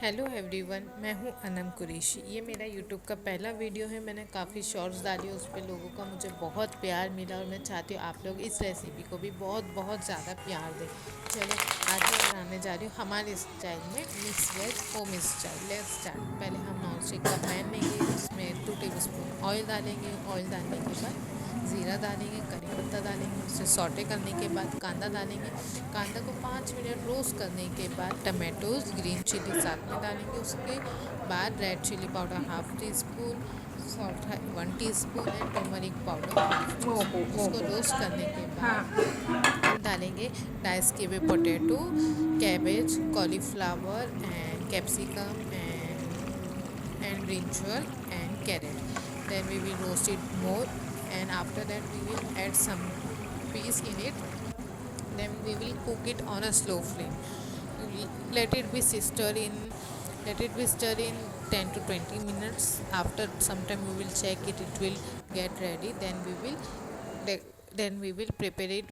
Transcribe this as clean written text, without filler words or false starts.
Hello everyone, मैं हूं अनम कुरैशी। ये मेरा यूट्यूब का पहला वीडियो है। मैंने काफ़ी शॉर्ट्स डाली, उस पर लोगों का मुझे बहुत प्यार मिला और मैं चाहती हूँ आप लोग इस रेसिपी को भी बहुत बहुत ज़्यादा प्यार दें। चलो, आज मैं बनाने जा रही हूँ हमारे स्टाइल में mix veg home style. Let's start. पहले हम नॉन स्टिक का पैन लेंगे, उसमें 2 टेबल स्पून ऑयल डालेंगे। ऑयल डालने के बाद ज़ीरा डालेंगे, करी पत्ता डालेंगे, उसे सॉटे करने के बाद कांदा डालेंगे। कांदा को 5 मिनट रोस्ट करने के बाद टमाटोज, ग्रीन चिली साथ में डालेंगे। उसके बाद red chilli powder half teaspoon, salt 1 teaspoon and turmeric powder half tea ओहो स्पून। उसको ओहो। रोस्ट करने के हाँ। बाद हम डालेंगे डाइस किए हुए potato, cabbage, cauliflower and capsicum and brinjal and carrot. Then we will roast it more, and after that we will add some peas in it. Then we will cook it on a slow flame. Let it be stir in let it be stir in 10 to 20 minutes. After some time we will check it, it will get ready. Then we will prepare it